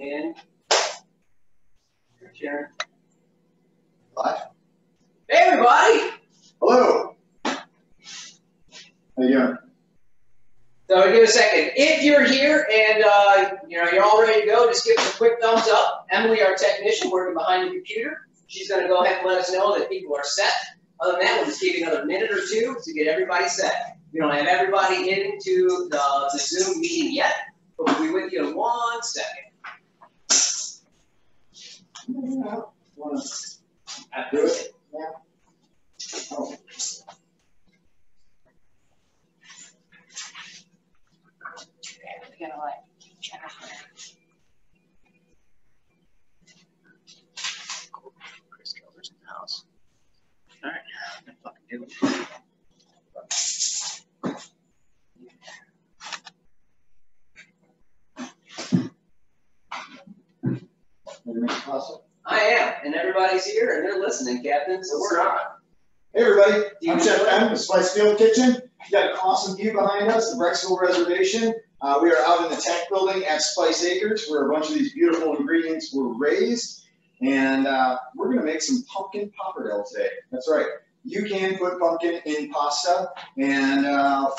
And Sharon. Live. Hey everybody! Hello. How you doing? So give it a second. If you're here and you're all ready to go, just give us a quick thumbs up. Emily, our technician, working behind the computer, she's going to go ahead and let us know that people are set. Other than that, we'll just give you another minute or two to get everybody set. We don't have everybody into the Zoom meeting yet, but we'll be with you in 1 second. Do it? Yeah. Oh. We gotta like check out Chris Keller's in the house. All right, I'm gonna fucking do it. I am, and everybody's here, and they're listening, Captain, so we're on. Hey everybody, I'm Chef Ben with Spice Field Kitchen. We got an awesome view behind us, the Brecksville Reservation. We are out in the tech building at Spice Acres, where a bunch of these beautiful ingredients were raised. And we're going to make some pumpkin pappardelle today. That's right. You can put pumpkin in pasta, and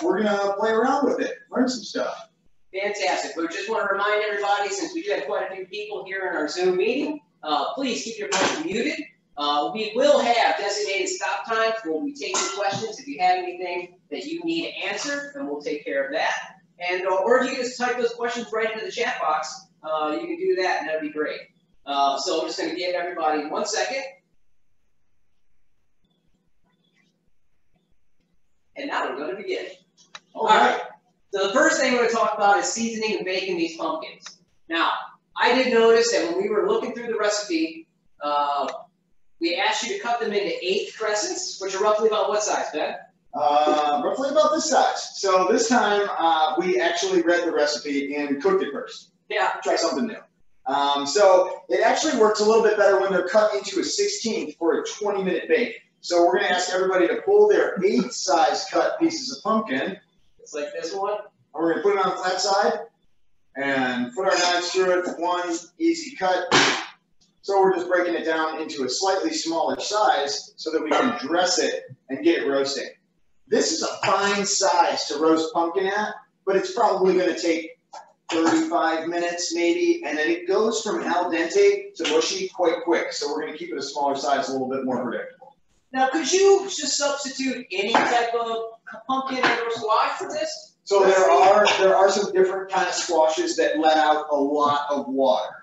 we're going to play around with it, learn some stuff. Fantastic. We just want to remind everybody, since we do have quite a few people here in our Zoom meeting, please keep your mic muted. We will have designated stop times where we take your questions. If you have anything that you need answered, then we'll take care of that. And or if you can just type those questions right into the chat box, you can do that, and that'd be great. So I'm just going to give everybody 1 second. And now we're going to begin. All right. So the first thing we're going to talk about is seasoning and baking these pumpkins. Now, I did notice that when we were looking through the recipe, we asked you to cut them into 8 crescents, which are roughly about what size, Ben? Roughly about this size. So this time we actually read the recipe and cooked it first. Yeah. Try something new. So it actually works a little bit better when they're cut into a 16th for a 20-minute bake. So we're going to ask everybody to pull their 8 size cut pieces of pumpkin. It's like this one. And we're going to put it on the flat side and put our knives through it. 1 easy cut. So we're just breaking it down into a slightly smaller size so that we can dress it and get it roasting. This is a fine size to roast pumpkin at, but it's probably going to take 35 minutes maybe, and then it goes from al dente to mushy quite quick. So we're going to keep it a smaller size, a little bit more predictable. Now, could you just substitute any type of pumpkin or squash for this? So there are some different kind of squashes that let out a lot of water.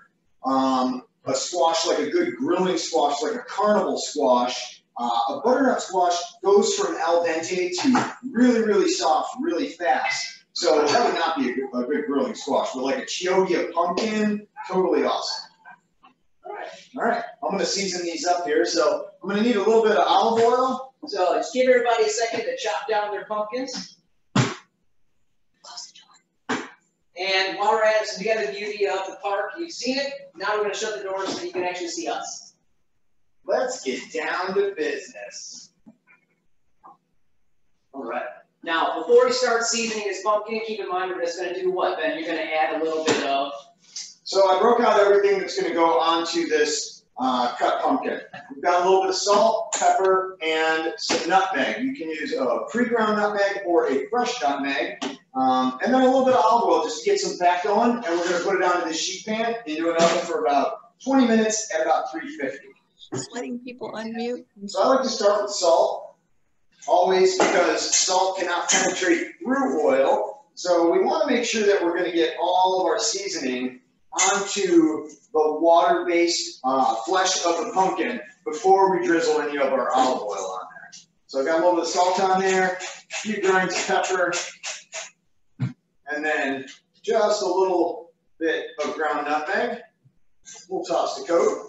A squash, like a good grilling squash, like a carnival squash, a butternut squash goes from al dente to really, really soft, really fast. So that would not be a good grilling squash, but like a Chioggia pumpkin, totally awesome. All right, I'm going to season these up here. So I'm going to need a little bit of olive oil. So just give everybody a second to chop down their pumpkins. And while we're at it, so we got the beauty of the park. You've seen it. Now we're going to shut the doors so you can actually see us. Let's get down to business. All right. Now, before we start seasoning this pumpkin, keep in mind we're just going to do what, Ben? You're going to add a little bit of... So I broke out everything that's going to go onto this cut pumpkin. We've got a little bit of salt, pepper, and some nutmeg. You can use a pre-ground nutmeg or a fresh nutmeg. And then a little bit of olive oil just to get some fat going. And we're going to put it onto this sheet pan into an oven for about 20 minutes at about 350. Just letting people unmute. So I like to start with salt, always, because salt cannot penetrate through oil. So we want to make sure that we're going to get all of our seasoning onto the water-based flesh of the pumpkin before we drizzle any of our olive oil on there. So I've got a little bit of salt on there, a few grains of pepper, and then just a little bit of ground nutmeg. We'll toss the coat.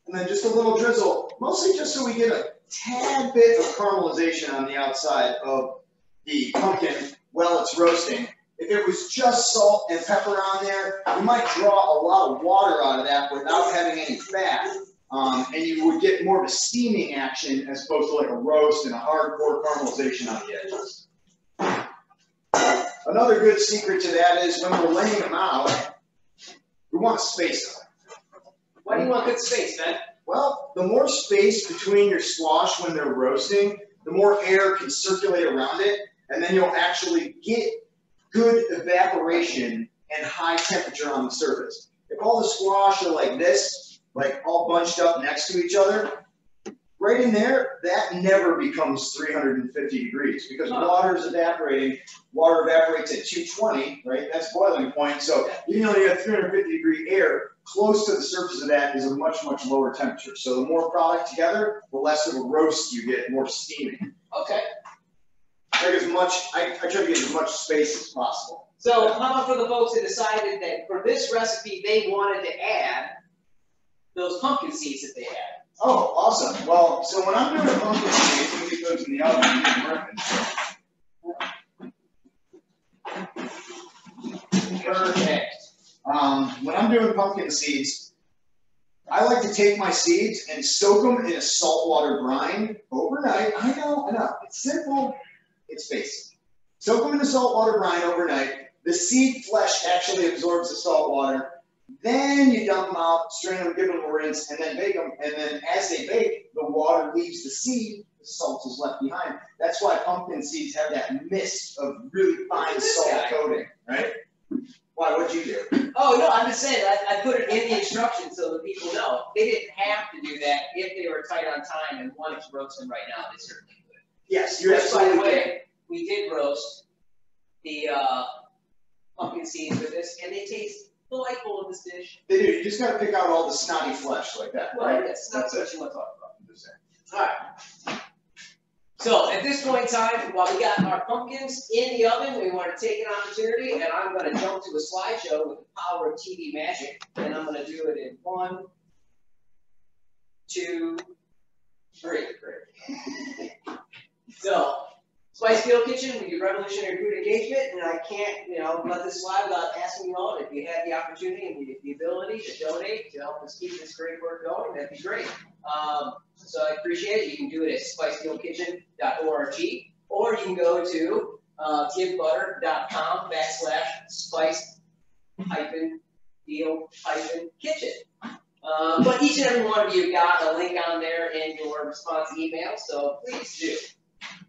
And then just a little drizzle, mostly just so we get a tad bit of caramelization on the outside of the pumpkin while it's roasting. If it was just salt and pepper on there, you might draw a lot of water out of that without having any fat. And you would get more of a steaming action as opposed to like a roast and a hardcore caramelization on the edges. Another good secret to that is when we're laying them out, we want to space them. Why do you want good space, Ben? Well, the more space between your squash when they're roasting, the more air can circulate around it, and then you'll actually get good evaporation and high temperature on the surface. If all the squash are like this, like all bunched up next to each other, right in there, that never becomes 350 degrees because water is evaporating. Water evaporates at 220, right? That's boiling point. So even though you have 350 degree air, close to the surface of that is a much, much lower temperature. So the more product together, the less of a roast you get, more steaming. Okay. I try to get as much space as possible. So how about for the folks that decided that for this recipe they wanted to add those pumpkin seeds that they had? Oh, awesome. Well, so when I'm doing pumpkin seeds, let me get those in the oven and get them working. Perfect. When I'm doing pumpkin seeds, I like to take my seeds and soak them in a saltwater brine overnight. I know. It's simple. It's basic. Soak them in a saltwater brine overnight. The seed flesh actually absorbs the salt water. Then you dump them out, strain them, give them a rinse, and then bake them. And then as they bake, the water leaves the seed, the salt is left behind. That's why pumpkin seeds have that mist of really fine salt coating, right? Why, what'd you do? Oh, no, I'm just saying, I put it in the instructions so that people know. They didn't have to do that if they were tight on time and wanted to roast them right now. They certainly could. Yes, you absolutely By the way, we did roast the pumpkin seeds with this, and they taste delightful in this dish. They do. You just got to pick out all the snotty flesh like that. Well, right? that's not what you want to talk about. All right. So at this point in time, while we got our pumpkins in the oven, we want to take an opportunity, and I'm going to jump to a slideshow with the power of TV magic, and I'm going to do it in 1, 2, 3. So, Spice Field Kitchen, we do revolutionary food engagement, and I can't, let this slide without asking you all if you have the opportunity and the ability to donate to help us keep this great work going, that'd be great. So I appreciate it. You can do it at spicefieldkitchen.org, or you can go to givebutter.com/spice-field-kitchen. But each and every one of you got a link on there in your response email, so please do.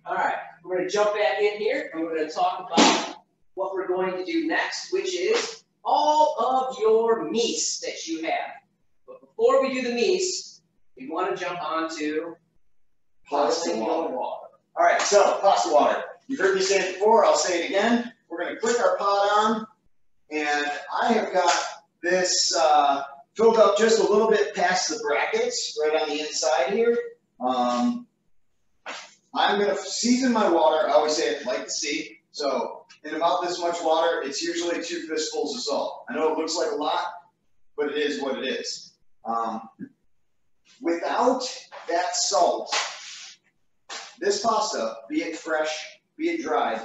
All right, we're going to jump back in here, and we're going to talk about what we're going to do next, which is all of your meats that you have. But before we do the meats, we want to jump onto pasta water. All right, so pasta water. You've heard me say it before. I'll say it again. We're going to click our pot on, and I have got this filled up just a little bit past the brackets, right on the inside here. I'm going to season my water. I always say it like the sea. So in about this much water, it's usually 2 fistfuls of salt. I know it looks like a lot, but it is what it is. Without that salt, this pasta, be it fresh, be it dried,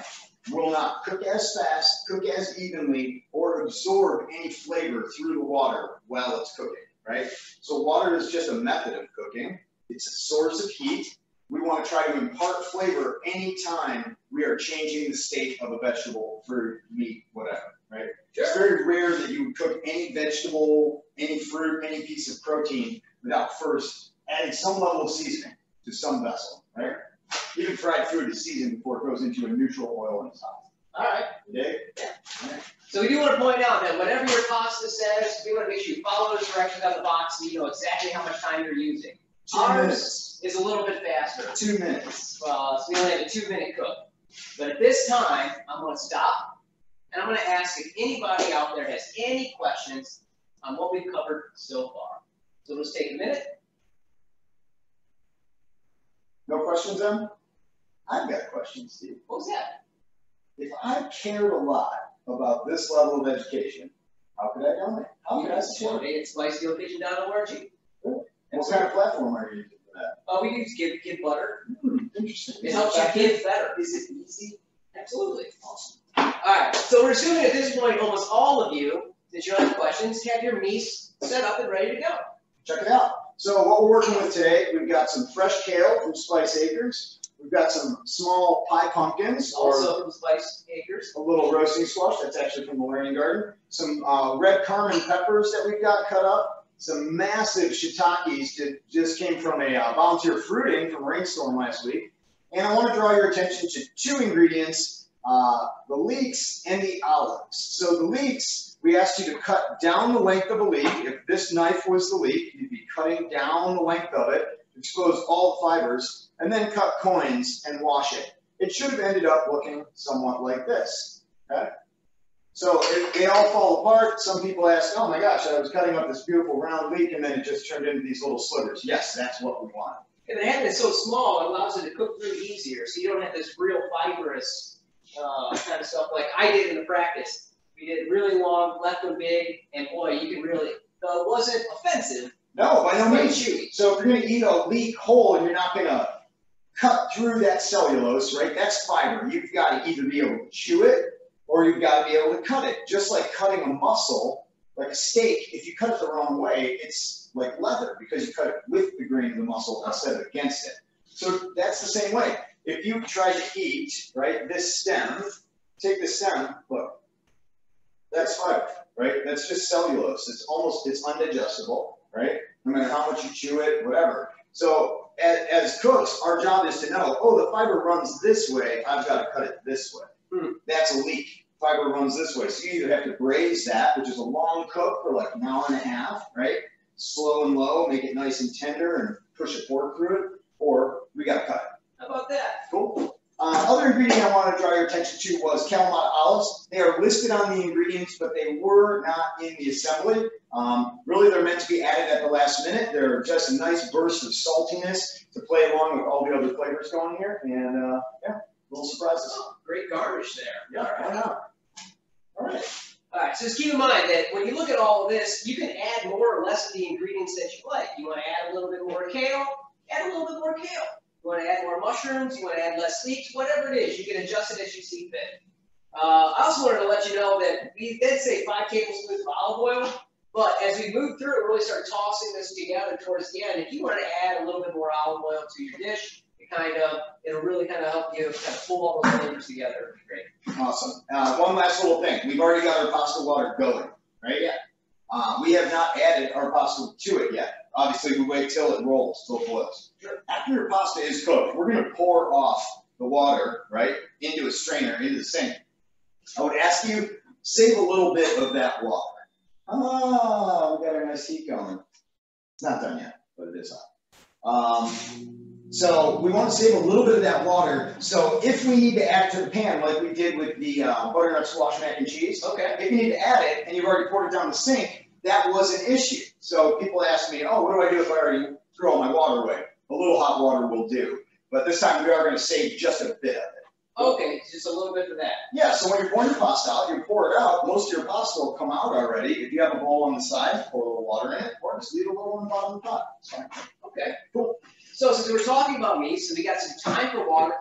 will not cook as fast, cook as evenly, or absorb any flavor through the water while it's cooking, right? So water is just a method of cooking. It's a source of heat. We want to try to impart flavor anytime we are changing the state of a vegetable, fruit, meat, whatever, right? Sure. It's very rare that you would cook any vegetable, any fruit, any piece of protein without first adding some level of seasoning to some vessel, right? Even fried food is seasoned before it goes into a neutral oil and sauce. All right. You dig? Yeah. So we do want to point out that whatever your pasta says, we want to make sure you follow the directions on the box so you know exactly how much time you're using. 2 minutes. Is a little bit faster. 2 minutes. So we only have a 2-minute cook. But at this time, I'm going to stop, and I'm going to ask if anybody out there has any questions on what we've covered so far. So let's take a minute. No questions, Em? I've got questions, Steve. What was that? If I cared a lot about this level of education, how could I donate? How could I support it? Donate at spicefieldkitchen.org. What kind of platform are you using for that? We use Give Butter. Interesting. It helps you give better. Is it easy? Absolutely. Awesome. All right. So we're assuming at this point, almost all of you, since you have questions, have your meats set up and ready to go. Check it out. So what we're working with today, we've got some fresh kale from Spice Acres. We've got some small pie pumpkins, Also from Spice Acres. a little roasting squash. That's actually from the Learning Garden. Some red carmine peppers that we've got cut up. Some massive shiitakes that just came from a volunteer fruiting from Rainstorm last week. And I want to draw your attention to two ingredients, the leeks and the olives. So the leeks, we asked you to cut down the length of a leek. If this knife was the leek, you'd be cutting down the length of it, expose all the fibers, and then cut coins and wash it. It should have ended up looking somewhat like this. Okay? So they all fall apart. Some people ask, oh my gosh, I was cutting up this beautiful round leek and then it just turned into these little slivers. Yes, that's what we want. And the head is so small, it allows it to cook through easier, so you don't have this real fibrous kind of stuff like I did in the practice. We did really long, left them big, and boy, you can really, though it wasn't offensive. No, by no means. Chewy. So if you're going to eat a leek whole and you're not going to cut through that cellulose, right, that's fiber. You've got to either be able to chew it or you've got to be able to cut it. Just like cutting a muscle, like a steak, if you cut it the wrong way, it's like leather because you cut it with the grain of the muscle instead of against it. So that's the same way. If you try to eat, right, this stem, take the stem, look, that's fiber, right? That's just cellulose. It's undigestible, right? No matter how much you chew it, whatever. So as cooks, our job is to know, oh, the fiber runs this way, I've got to cut it this way. That's a leek. Fiber runs this way. So you either have to braise that, which is a long cook for like an hour and a half, right? Slow and low, make it nice and tender and push a fork through it, or we got to cut it. How about that? Cool. Other ingredient I want to draw your attention to was Kalamata olives. They are listed on the ingredients, but they were not in the assembly. Really, they're meant to be added at the last minute. They're just a nice burst of saltiness to play along with all the other flavors going here. And yeah, little surprises. Oh, great garnish there. Yeah, why not? All right. All right, so just keep in mind that when you look at all of this, you can add more or less of the ingredients that you like. You want to add a little bit more kale, add a little bit more kale. You want to add more mushrooms, you want to add less leeks, whatever it is, you can adjust it as you see fit. I also wanted to let you know that we did say 5 tablespoons of olive oil, but as we move through it, really start tossing this together towards the end. If you want to add a little bit more olive oil to your dish, it'll really kind of help you kind of pull all those flavors together. It'd be great. Awesome. One last little thing. We've already got our pasta water going, right? Yeah. We have not added our pasta to it yet. Obviously, we wait till it rolls, till it boils. Sure. After your pasta is cooked, we're going to pour off the water, right, into a strainer, into the sink. I would ask you, save a little bit of that water. Ah, we got our nice heat going. It's not done yet, but it is on. So we want to save a little bit of that water. So if we need to add it to the pan, like we did with the butternut squash mac and cheese, Okay. if you need to add it and you've already poured it down the sink, that was an issue. So people ask me, oh, what do I do if I already threw all my water away? A little hot water will do. But this time we are going to save just a bit of it. Okay, just a little bit for that. Yeah, so when you're pouring your pasta out, you pour it out, most of your pasta will come out already. If you have a bowl on the side, pour a little water in it, or just leave a little on the bottom of the pot. It's fine. Okay, cool. So since we're talking about meat, so we got some time for water,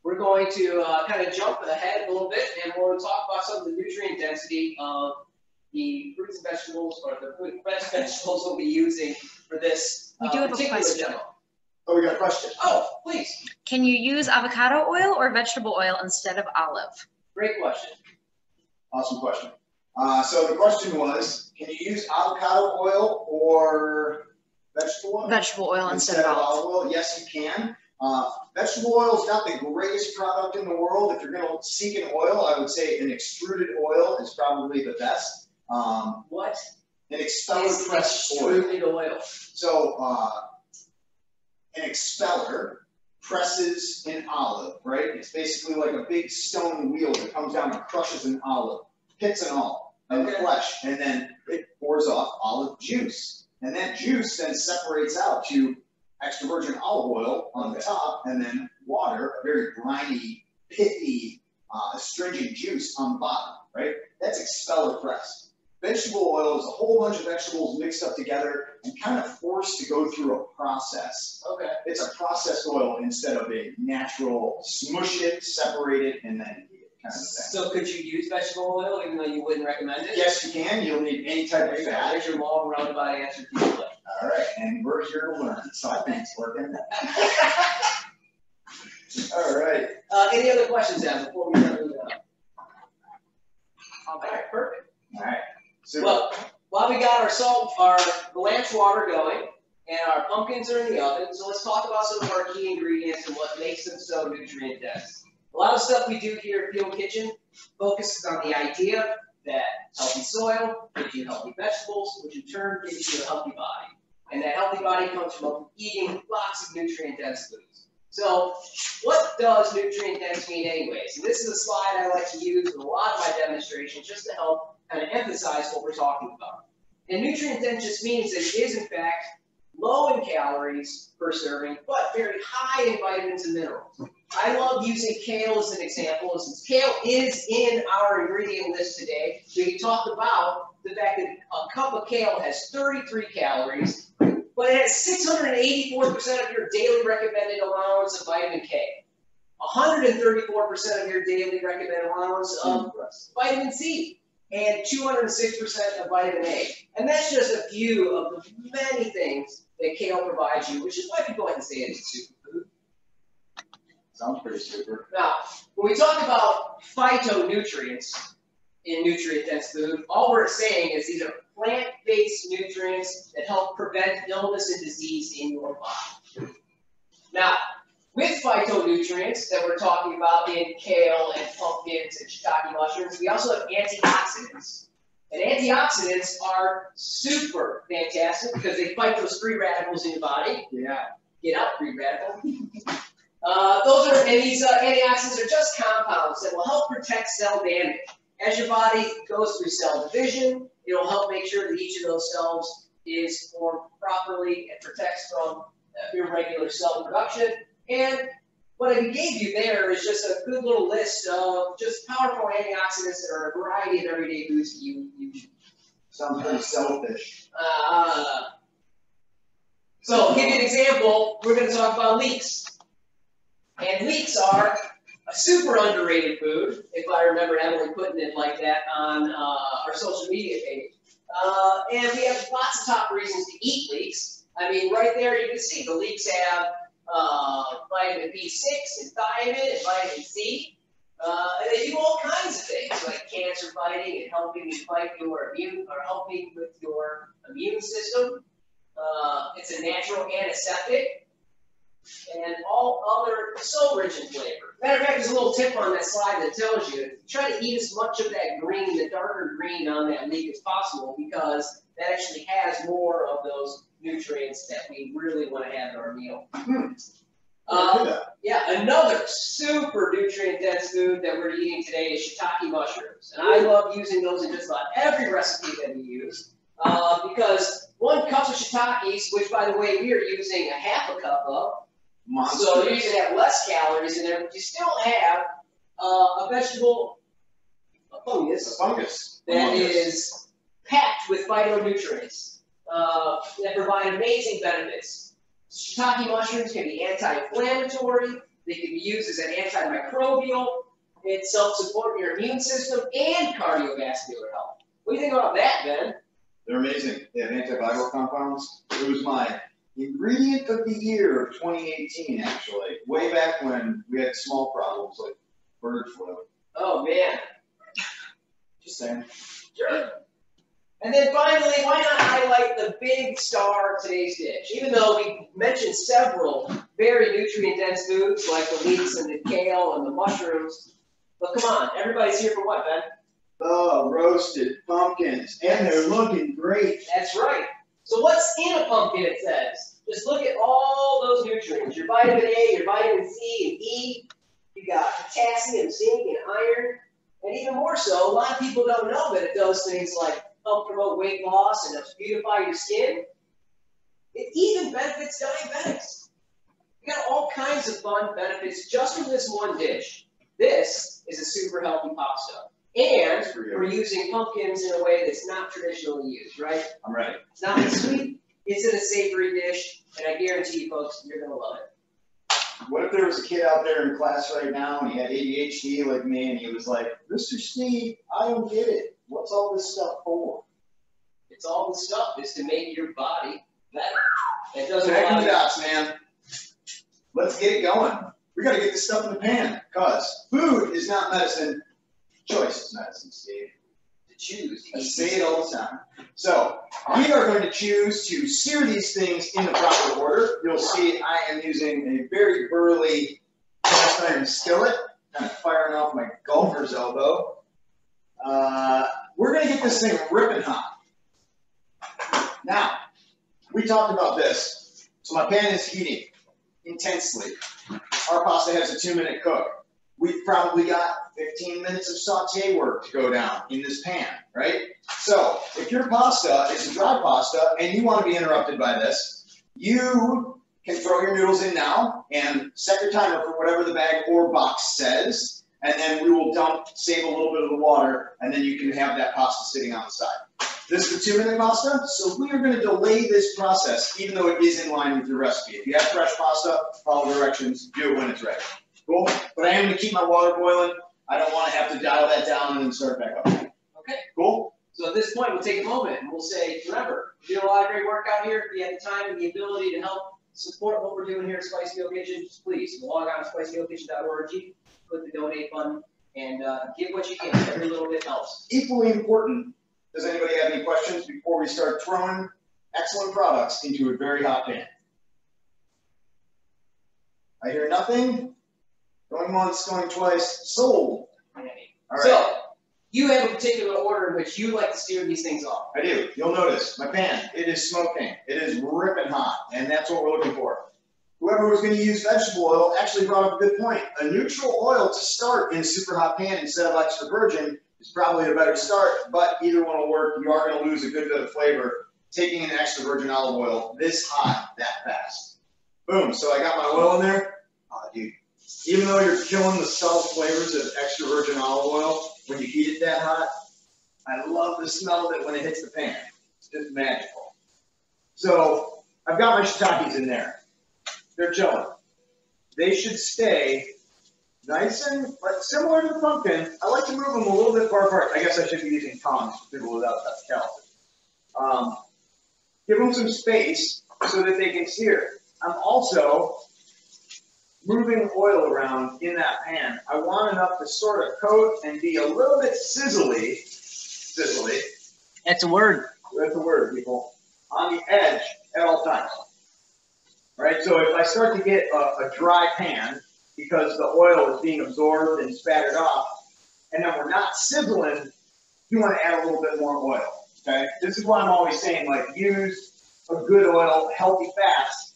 we're going to kind of jump ahead a little bit, and we'll talk about some of the nutrient density of the fruits and vegetables, or the fresh vegetables we'll be using for this We do have a particular question. demo. Oh, we got a question. Oh, please. Can you use avocado oil or vegetable oil instead of olive? Great question. Awesome question. So the question was, can you use avocado oil or vegetable oil? Vegetable oil instead of olive. oil? Yes, you can. Vegetable oil is not the greatest product in the world. If you're going to seek an oil, I would say an extruded oil is probably the best. What An is expeller pressed oil. extruded oil? So an expeller presses an olive, right? It's basically like a big stone wheel that comes down and crushes an olive, pits and all, and the flesh, and then it pours off olive juice. And that juice then separates out to extra virgin olive oil on the top, and then water, a very briny, pithy, astringent juice on the bottom, right? That's expeller pressed. Vegetable oil is a whole bunch of vegetables mixed up together and kind of forced to go through a process. Okay. It's a processed oil instead of a natural smush it, separate it, and then eat it kind of thing. So could you use vegetable oil even though you wouldn't recommend it? Yes, you can. You'll need any type of fat. There's your long roundabout answer to your question. All right, and we're here to learn, so I think it's working. All right. Any other questions, Evan, before we start moving on? All right, perfect. All right. Super. Well, while we got our blanch water going and our pumpkins are in the oven, so let's talk about some of our key ingredients and what makes them so nutrient dense. A lot of stuff we do here at Field Kitchen focuses on the idea that healthy soil gives you healthy vegetables, which in turn gives you a healthy body. And that healthy body comes from eating lots of nutrient-dense foods. So what does nutrient-dense mean anyways? And this is a slide I like to use in a lot of my demonstrations just to help kind of emphasize what we're talking about. And nutrient-dense just means that it is, in fact, low in calories per serving, but very high in vitamins and minerals. I love using kale as an example, since kale is in our ingredient list today. We talked about the fact that a cup of kale has 33 calories, but it has 684% of your daily recommended allowance of vitamin K, 134% of your daily recommended allowance of vitamin C, and 206% of vitamin A. And that's just a few of the many things that kale provides you, which is why people like to say it's a superfood. Sounds pretty super. Now, when we talk about phytonutrients in nutrient-dense food, all we're saying is these are plant-based nutrients that help prevent illness and disease in your body. Now, with phytonutrients that we're talking about in kale and pumpkins and shiitake mushrooms, we also have antioxidants. And antioxidants are super fantastic because they fight those free radicals in your body. Yeah. Get out, free radical. These antioxidants are just compounds that will help protect cell damage. As your body goes through cell division, it'll help make sure that each of those cells is formed properly and protects from irregular cell production. And what I gave you there is just a good little list of just powerful antioxidants that are a variety of everyday foods that you use. Sounds pretty selfish. So, to give you an example, we're going to talk about leeks. And leeks are a super underrated food, if I remember Emily putting it like that on our social media page. And we have lots of top reasons to eat leeks. I mean, right there you can see the leeks have vitamin B6 and thiamine and vitamin C. And they do all kinds of things like cancer fighting and helping you fight helping with your immune system. It's a natural antiseptic. And all other, so rich in flavor. Matter of fact, there's a little tip on that slide that tells you, try to eat as much of that green, the darker green on that leek as possible, because that actually has more of those nutrients that we really want to have in our meal. Yeah, another super nutrient-dense food that we're eating today is shiitake mushrooms. And I love using those in just about every recipe that we use, because 1 cup of shiitakes, which by the way, we are using a half a cup of, Monsters. so you can have less calories in there, but you still have a vegetable, a fungus that is packed with phytonutrients that provide amazing benefits. Shiitake mushrooms can be anti-inflammatory. They can be used as an antimicrobial. It helps support your immune system and cardiovascular health. What do you think about that, Ben? They're amazing. They have antiviral compounds. It was my ingredient of the year of 2018, actually. Way back when we had small problems like bird flu. Oh, man. Just saying. Sure. And then finally, why not highlight the big star of today's dish? Even though we mentioned several very nutrient-dense foods like the leeks and the kale and the mushrooms, but come on, everybody's here for what, Ben? Oh, roasted pumpkins. And they're looking great. That's right. So what's in a pumpkin, it says? Just look at all those nutrients. Your vitamin A, your vitamin C and E. You got potassium, zinc, and iron. And even more so, a lot of people don't know that it does things like help promote weight loss and helps beautify your skin. It even benefits diabetics. You got all kinds of fun benefits just from this one dish. This is a super healthy pasta. And we're using pumpkins in a way that's not traditionally used, right? I'm ready. It's not sweet, it's in a savory dish, and I guarantee you folks, you're going to love it. What if there was a kid out there in class right now and he had ADHD like me and he was like, Mr. Steve, I don't get it. What's all this stuff for? It's all the stuff is to make your body better. It doesn't Connect allow the you. dots, man. Let's get it going. We got to get this stuff in the pan because food is not medicine. Choice is medicine, Steve. To choose. I say it all the time. So we are going to choose to sear these things in the proper order. You'll see I am using a very burly cast iron skillet, kind of firing off my golfer's elbow. We're going to get this thing ripping hot. Now, we talked about this. So my pan is heating intensely. Our pasta has a 2-minute cook. We've probably got 15 minutes of saute work to go down in this pan, right? So if your pasta is a dry pasta and you want to be interrupted by this, you can throw your noodles in now and set your timer for whatever the bag or box says, and then we will save a little bit of the water, and then you can have that pasta sitting on the side. This is a 2-minute pasta, so we are going to delay this process, even though it is in line with your recipe. If you have fresh pasta, follow directions, do it when it's ready. Cool? But I am going to keep my water boiling. I don't want to have to dial that down and then start back up. Okay. Cool? So at this point, we'll take a moment and we'll say, remember, we do a lot of great work out here. If you have the time and the ability to help support what we're doing here at Spicy Hill Kitchen, please log on to spicyhillkitchen.org, click the donate button, and give what you can. Every little bit helps. Equally important, does anybody have any questions before we start throwing excellent products into a very hot pan? I hear nothing. Going once, going twice, sold. All right. So, you have a particular order in which you like to steer these things off. I do. You'll notice my pan, it is smoking. It is ripping hot, and that's what we're looking for. Whoever was going to use vegetable oil actually brought up a good point. A neutral oil to start in a super hot pan instead of extra virgin is probably a better start, but either one will work. You are going to lose a good bit of flavor taking an extra virgin olive oil this hot, that fast. Boom. So I got my oil in there. Oh, dude. Even though you're killing the subtle flavors of extra virgin olive oil, when you heat it that hot, I love the smell of it when it hits the pan. It's just magical. So I've got my shiitakes in there. They're chilling. They should stay nice and similar to the pumpkin. I like to move them a little bit far apart. I guess I should be using tongs for people without calluses. Give them some space so that they can sear. I'm also moving oil around in that pan. I want enough to sort of coat and be a little bit sizzly. Sizzly. That's a word. That's a word, people. On the edge at all times. Right? So if I start to get a dry pan because the oil is being absorbed and spattered off, and then we're not sizzling, you want to add a little bit more oil. Okay? This is why I'm always saying, like, use a good oil, healthy fats.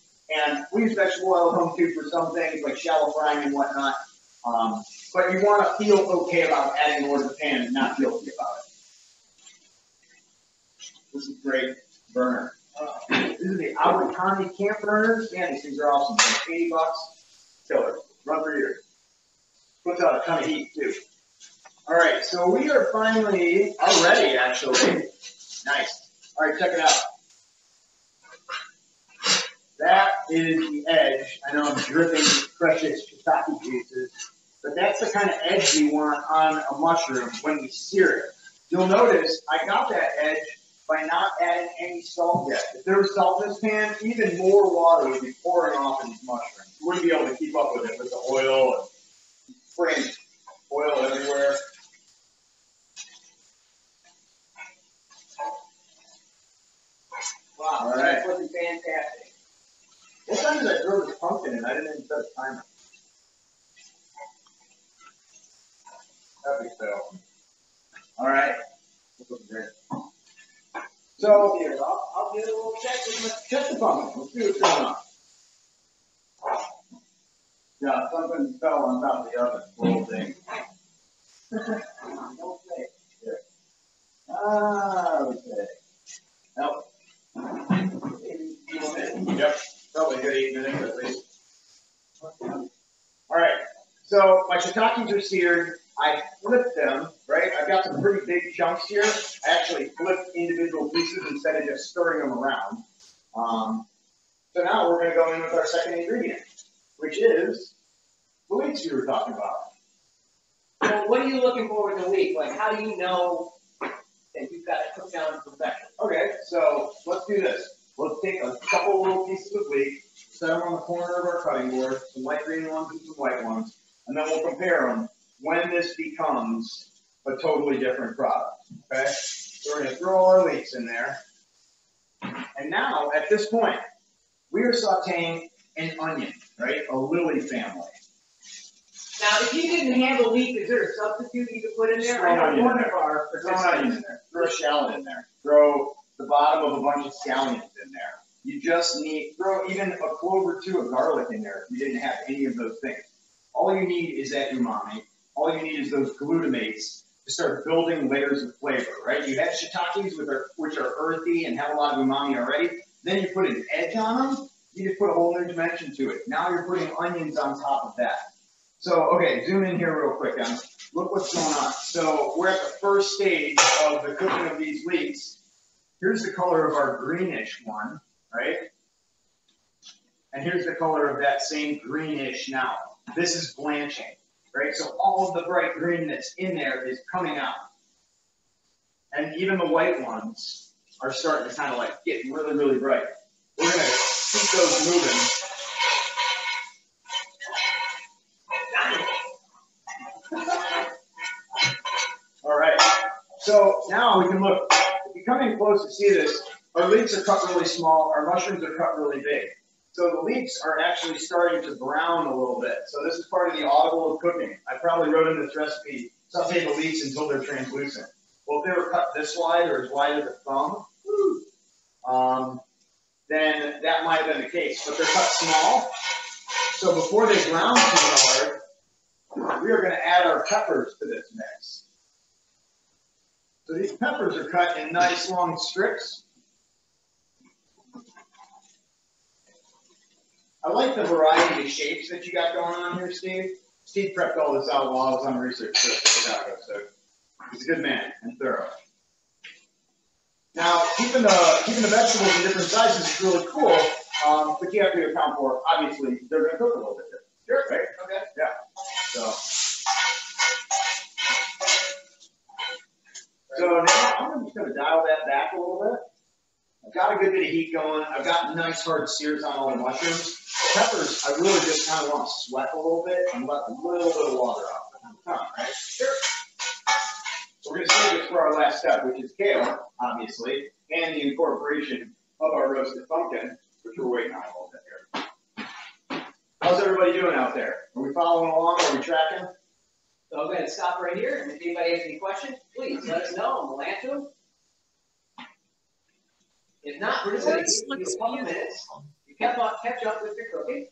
And we use vegetable oil at home too for some things like shallow frying and whatnot. But you want to feel okay about adding more to the pan and not guilty about it. This is great burner. This is the Abercrombie camp burners. Yeah, these things are awesome. Like $80. Killer. Run for years. Puts out a ton of heat too. All right, so we are finally already actually. Nice. All right, check it out. That is the edge. I know I'm dripping precious shiitake juices, but that's the kind of edge we want on a mushroom when we sear it. You'll notice I got that edge by not adding any salt yet. If there was salt in this pan, even more water would be pouring off in these mushrooms. You wouldn't be able to keep up with it with the oil and spraying oil everywhere. Wow, all right. That's looking fantastic. What time did I throw this pumpkin in? I didn't even set a timer. Epic fail. All right. This looks great. So here, I'll get a little check. Check the pumpkin. Let's see what's going on. Yeah, something fell on top of the oven. Little thing. Don't say. Here. Okay. Nope. Yep. Probably a good 8 minutes at least. All right, so my shiitakes are seared. I flipped them, right? I've got some pretty big chunks here. I actually flipped individual pieces instead of just stirring them around. So now we're going to go in with our second ingredient, which is the leeks you were talking about. So what are you looking for with the leek? Like, how do you know that you've got it cooked down to perfection? Okay, so let's do this. Let's take a couple little pieces of leek, set them on the corner of our cutting board, some light green ones and some white ones, and then we'll compare them when this becomes a totally different product, okay? So we're gonna throw all our leeks in there. And now, at this point, we are sauteing an onion, right? A lily family. Now, if you didn't have a leek, is there a substitute you could put in there? Throw an onion one in of there. our Throw an onion in there. Throw a shallot in there. Throw the bottom of a bunch of scallions in there. You just need, throw even a clove or two of garlic in there if you didn't have any of those things. All you need is that umami. All you need is those glutamates to start building layers of flavor, right? You have shiitakes, which are earthy and have a lot of umami already. Then you put an edge on them. You just put a whole new dimension to it. Now you're putting onions on top of that. So, okay, zoom in here real quick. Look what's going on. So we're at the first stage of the cooking of these leeks. Here's the color of our greenish one, right? And here's the color of that same greenish now. This is blanching, right? So all of the bright green that's in there is coming out. And even the white ones are starting to kind of like get really, really bright. We're going to keep those moving. All right, so now we can look. If you come in close to see this, our leeks are cut really small, our mushrooms are cut really big. So the leeks are actually starting to brown a little bit. So this is part of the audible of cooking. I probably wrote in this recipe, saute the leeks until they're translucent. Well, if they were cut this wide or as wide as a thumb, then that might have been the case. But they're cut small, so before they brown too hard, we are going to add our peppers to this mix. So these peppers are cut in nice long strips. I like the variety of shapes that you got going on here, Steve. Steve prepped all this out while I was on a research trip to Chicago, so he's a good man and thorough. Now, keeping the vegetables in different sizes is really cool, but you have to account for, obviously, they're going to cook a little bit different. Sure, right? Okay. Yeah. So now I'm just going to dial that back a little bit. I've got a good bit of heat going. I've got nice hard sears on all the mushrooms. Peppers, I really just kind of want to sweat a little bit and let a little bit of water out. Right? Sure. So we're going to save this for our last step, which is kale, obviously, and the incorporation of our roasted pumpkin, which we're waiting on a little bit here. How's everybody doing out there? Are we following along? Are we tracking? So I'm going to stop right here, and if anybody has any questions, please let us know, and we'll answer them. If not, we're just going to give you a couple minutes. You catch up with your cooking.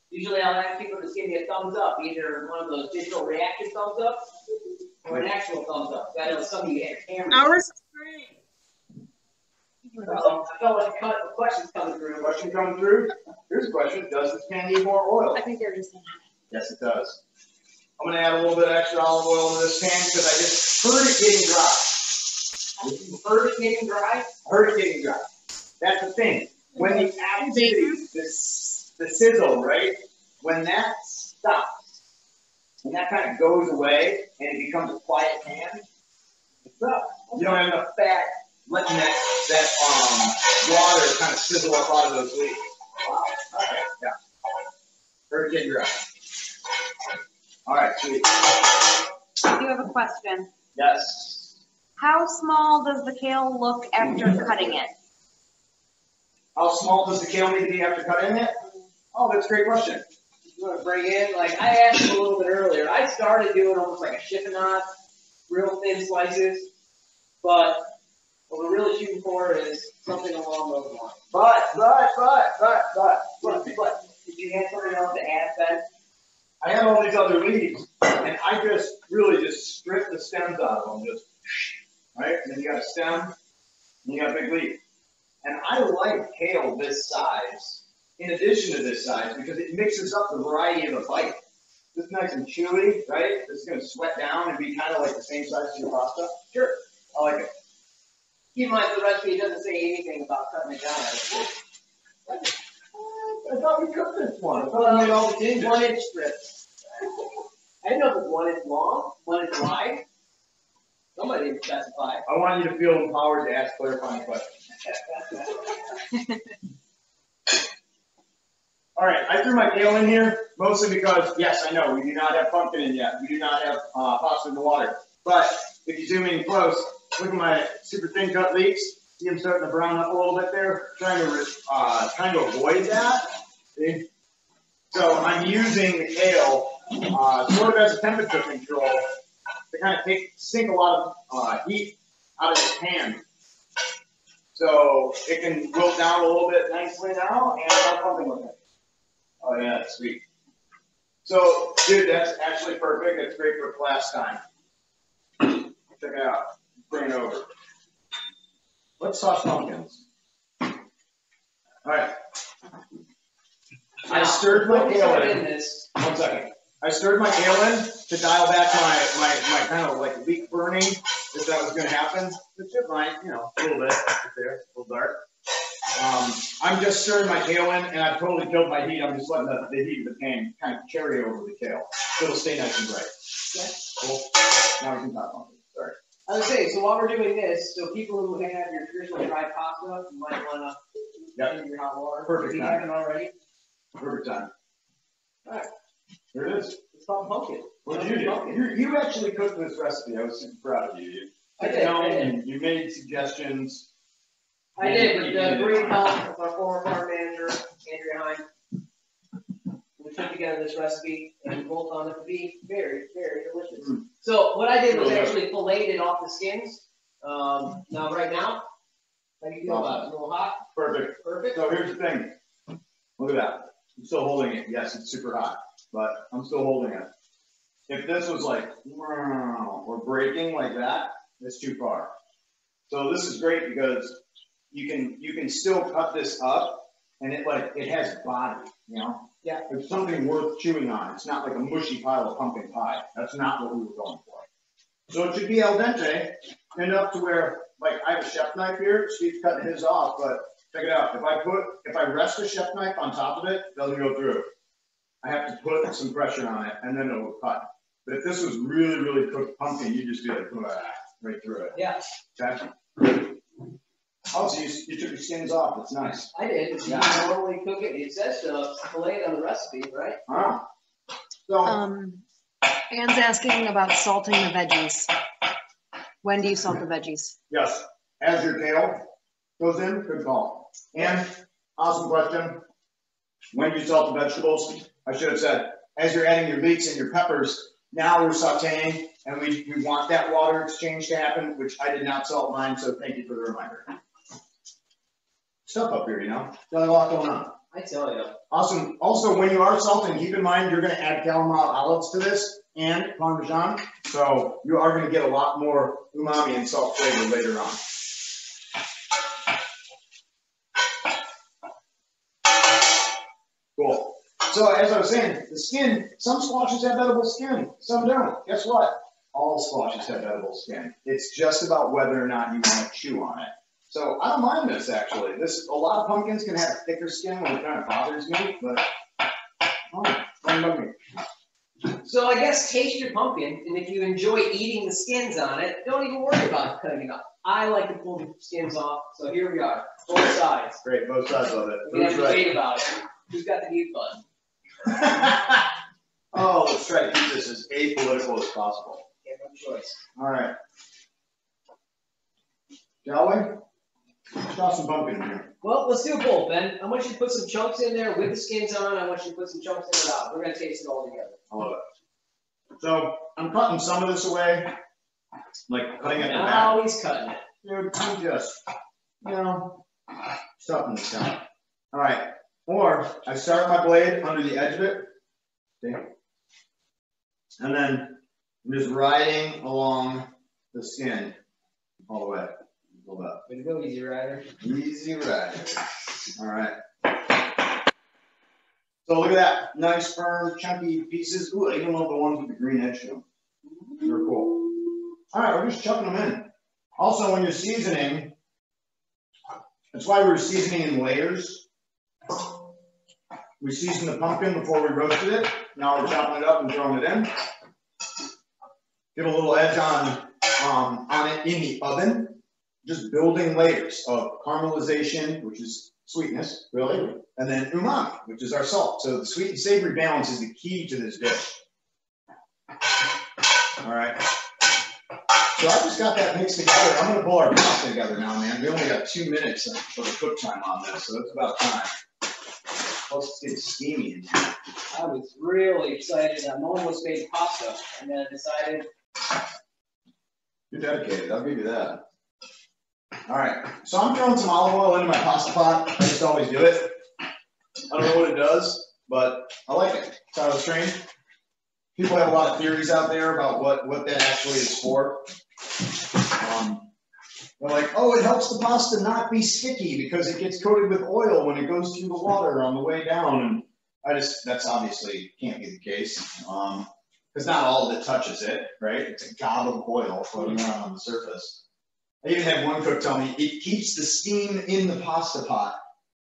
Usually I'll ask people to just give me a thumbs up, either one of those digital reaction thumbs up or an actual thumbs up. I know some of you have cameras. Ours is great. I felt like a question's coming through. Question coming through? Here's a question. Does this pan need more oil? I think they're just in Yes, it does. I'm going to add a little bit of extra olive oil into this pan because I just heard it getting dry. Heard it getting dry? Heard it getting dry. That's the thing. When the activity, the sizzle, right? When that stops, when that kind of goes away and it becomes a quiet pan, it's up. You don't have enough fat letting that water kind of sizzle up out of those leaves. Wow. All right. Yeah. Heard it getting dry. All right, sweet. I do have a question. Yes. How small does the kale look after cutting it? How small does the kale need to be after cutting it? Oh, that's a great question. You want to bring in, like I asked you a little bit earlier, I started doing almost like a chiffonade, real thin slices, but what we're really shooting for is something along those lines. But, did you have something else to add, Ben? I have all these other leaves, and I just really just strip the stems out of them, just, right? And then you got a stem, and you got a big leaf. And I like kale this size, in addition to this size, because it mixes up the variety of the bite. This is nice and chewy, right? This is going to sweat down and be kind of like the same size as your pasta. Sure, I like it. Keep in mind the recipe doesn't say anything about cutting it down. I thought we cooked this one. I thought we made all the changes. 1 inch strips. I didn't know if it was 1 inch long, 1 inch wide. Somebody didn't specify. I want you to feel empowered to ask clarifying questions. All right, I threw my kale in here mostly because, yes, I know we do not have pumpkin in yet. We do not have pasta in the water. But if you zoom in close, look at my super thin cut leeks. See them starting to brown up a little bit there. Trying to avoid that. See? So I'm using the kale sort of as a temperature control to kind of sink a lot of heat out of the pan. So it can wilt down a little bit nicely now, and I'll pumpkin with it. Oh yeah, sweet. So, dude, that's actually perfect. It's great for class time. Check it out. Bring it over. Let's sauce pumpkins. All right. I stirred my kale in. 1 second. I stirred my kale in to dial back my kind of like leek burning, if that was going to happen. Which it might, you know, a little bit right there, a little dark. I'm just stirring my kale in, and I've totally killed my heat. I'm just letting the heat of the pan kind of carry over the kale, so it'll stay nice and bright. Okay. Cool. Now we can talk about it. Sorry. I was saying, so while we're doing this, so people who have your traditional dry pasta, you might want to in your hot water. Perfect if you time. haven't already. Perfect time. All right. Here it is. It's called pumpkin. What did you do? You actually cooked this recipe. I was super proud of you. I did. You made suggestions. I did, with the great help of our former farm manager, Andrea Hine. We put together this recipe and we both found it to be very, very delicious. Mm. So what I did was actually filleted it off the skins. Now, right now, how do you feel about it? A little hot? Perfect. Perfect. So here's the thing. Look at that. I'm still holding it. Yes, it's super hot, but I'm still holding it. If this was like, or breaking like that, it's too far. So this is great because you can still cut this up, and it has body, you know? Yeah. It's something worth chewing on. It's not like a mushy pile of pumpkin pie. That's not what we were going for. So it should be al dente, enough to where, like, I have a chef knife here. Steve's cutting his off, but check it out. If I rest a chef knife on top of it, it doesn't go through. I have to put some pressure on it, and then it will cut. But if this was really, really cooked pumpkin, you just do it right through it. Yeah. Okay. Oh, so you took your skins off. That's nice. I did. Yeah. You normally cook it. It says to fillet it on the recipe, right? Ah. So. Anne's asking about salting the veggies. When do you salt the veggies? Yes. As your kale goes in, good call. And awesome question. When do you salt the vegetables? I should have said, as you're adding your leeks and your peppers, now we're sauteing, and we want that water exchange to happen, which I did not salt mine, so thank you for the reminder. Stuff up here, you know? Got a lot going on. I tell you. Awesome. Also, when you are salting, keep in mind you're going to add Calamari olives to this and Parmesan, so you are going to get a lot more umami and salt flavor later on. Cool. So as I was saying, the skin, some squashes have edible skin, some don't. Guess what? All squashes have edible skin. It's just about whether or not you want to chew on it. So I don't mind this actually. A lot of pumpkins can have thicker skin when it kind of bothers me, but don't bug me. So I guess taste your pumpkin, and if you enjoy eating the skins on it, don't even worry about cutting it up. I like to pull the skins off, so here we are, both sides. Great, both sides of it. We have to debate about it. Who's got the mute button? Oh, let's try to keep this as apolitical as possible. Yeah, no choice. All right. Shall we? Let's toss some pumpkin in here. Well, let's do both, Ben. I want you to put some chunks in there with the skins on. I want you to put some chunks in it out. We're going to taste it all together. I love it. So I'm cutting some of this away, like cutting at the back. Now he's cutting it. Dude, I'm just, stuffing this down. All right. Or I start my blade under the edge of it. See? And then I'm just riding along the skin all the way. Hold up. Way to go, Easy Rider. Easy Rider. All right. So look at that. Nice, firm, chunky pieces. Ooh, I even love the ones with the green edge to them. They're cool. All right, we're just chucking them in. Also, when you're seasoning, that's why we're seasoning in layers. We seasoned the pumpkin before we roasted it. Now we're chopping it up and throwing it in. Give a little edge on on it in the oven, just building layers of caramelization, which is sweetness, really, and then umami, which is our salt. So the sweet and savory balance is the key to this dish. All right. So I just got that mixed together. I'm going to pull our pasta together now, man. We only got 2 minutes for the cook time on this, so it's about time. Plus, it's getting steamy in here. I was really excited. I'm almost made pasta, and then I decided. You're dedicated. I'll give you that. All right. So I'm throwing some olive oil into my pasta pot. I just always do it. I don't know what it does, but I like it. It's how it's trained. People have a lot of theories out there about what that actually is for. They're like, oh, it helps the pasta not be sticky because it gets coated with oil when it goes through the water on the way down. And that's obviously can't be the case. Because not all of it touches it, right? It's a gob of oil floating around on the surface. I even had one cook tell me it keeps the steam in the pasta pot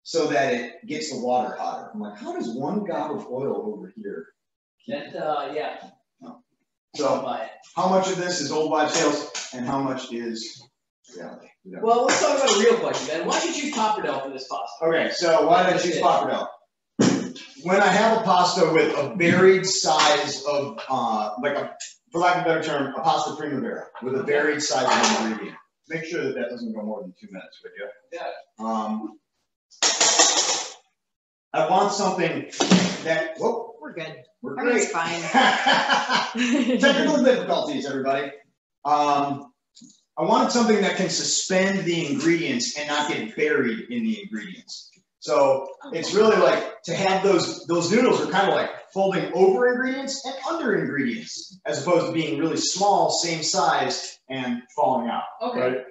so that it gets the water hotter. I'm like, how does one gob of oil over here? Yeah. So, how much of this is old wives' tales and how much is reality? Yeah. Well, let's talk about a real question, Ben. Why did you choose Pappardelle for this pasta? Okay, so why did I choose Pappardelle? When I have a pasta with a varied size of, for lack of a better term, a pasta primavera with a varied size of ingredient. Make sure that doesn't go more than 2 minutes, would you? Yeah. I want something that, whoa. We're good. We're I mean, great. it's fine. Technical difficulties, everybody. I wanted something that can suspend the ingredients and not get buried in the ingredients. So it's really like to have those noodles are kind of like folding over ingredients and under ingredients, as opposed to being really small, same size, and falling out. Okay. Right?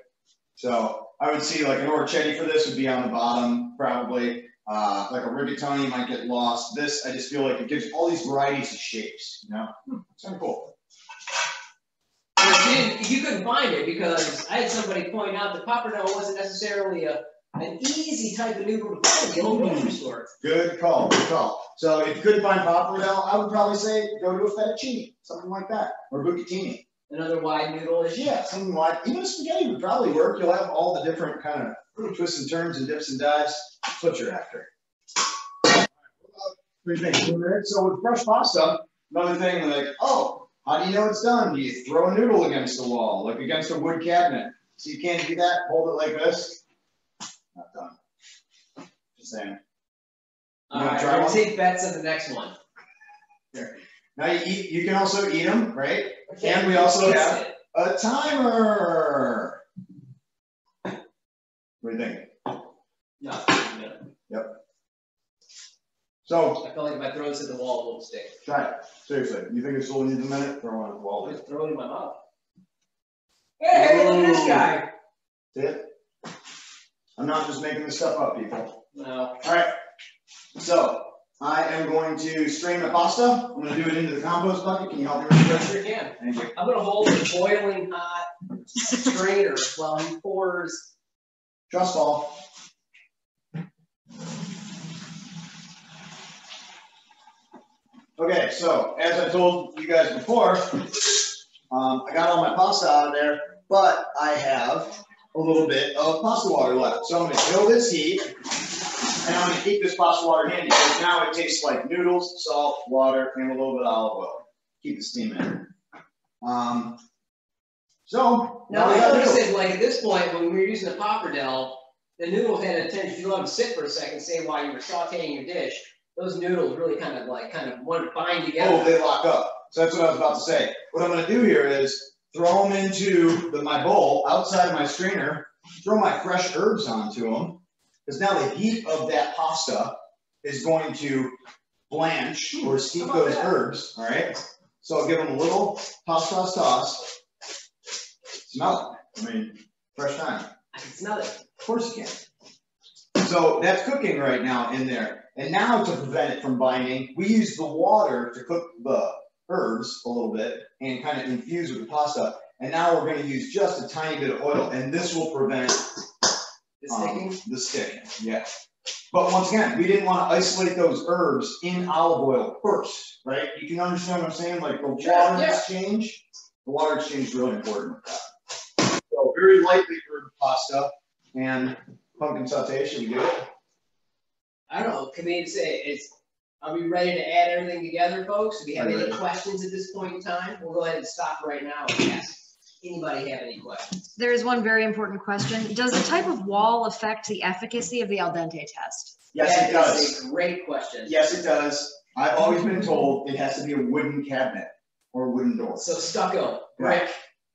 So I would see like an orecchiette for this would be on the bottom, probably. Like a rigatoni might get lost. This, I just feel like it gives all these varieties of shapes, you know? It's kind of cool. You couldn't find it because I had somebody point out that Pappardelle wasn't necessarily an easy type of noodle to find in the old grocery store. Good call, good call. So if you couldn't find Pappardelle, I would probably say go to a fettuccine, something like that, or bucatini. Another wide noodle is Yeah, something like, even a spaghetti would probably work. You'll have all the different kind of twists and turns and dips and dives. That's what you're after. What do you think? 2 minutes? So with fresh pasta, another thing like, oh, how do you know it's done? Do you throw a noodle against the wall, like against a wood cabinet? So you can't do that, hold it like this. Not done. Just saying. All right, we're gonna take bets on the next one. Here. Now you can also eat them, right? Okay. And we also have a timer. What do you think? No. Yep. So I feel like if I throw this at the wall, it won't stick. try it. Seriously. You think it still needs a minute? Throw it at the wall. Just throw it in my mouth. Hey, look at this guy. See it? I'm not just making this stuff up, people. No. All right. So I am going to strain the pasta. I'm going to do it into the compost bucket. Can you help me with the Sure can. Thank you. I'm gonna hold a boiling hot strainer while he pours. Trust fall. Okay, so as I told you guys before, I got all my pasta out of there, but I have a little bit of pasta water left. So I'm going to kill this heat, and I'm going to keep this pasta water handy because now it tastes like noodles, salt, water, and a little bit of olive oil. Keep the steam in. So Now I noticed that, like at this point, when we were using the Pappardelle, the noodles had a tendency, if you let them sit for a second, say while you were sauteing your dish, those noodles really kind of want to bind together. Oh, they lock up. So that's what I was about to say. What I'm going to do here is throw them into my bowl outside of my strainer, throw my fresh herbs onto them, because now the heat of that pasta is going to blanch or steep those herbs, all right? So I'll give them a little toss. Smell it. I mean, fresh thyme. I can smell it. Of course you can. So that's cooking right now in there. And now to prevent it from binding, we use the water to cook the herbs a little bit and kind of infuse with the pasta. And now we're going to use just a tiny bit of oil, and this will prevent the sticking. Yeah. But once again, we didn't want to isolate those herbs in olive oil first, right? You can understand what I'm saying? Like the water exchange. The water exchange is really important with that. So very lightly brewed pasta and pumpkin sauté. Should we do it? I don't know. Can we say are we ready to add everything together, folks? Do we have any Ready. questions at this point in time? We'll go ahead and stop right now and ask. Anybody have any questions? There is one very important question. Does the type of wall affect the efficacy of the al dente test? Yes, it That is does. a great question. Yes, it does. I've always been told it has to be a wooden cabinet or a wooden door. So stucco, brick,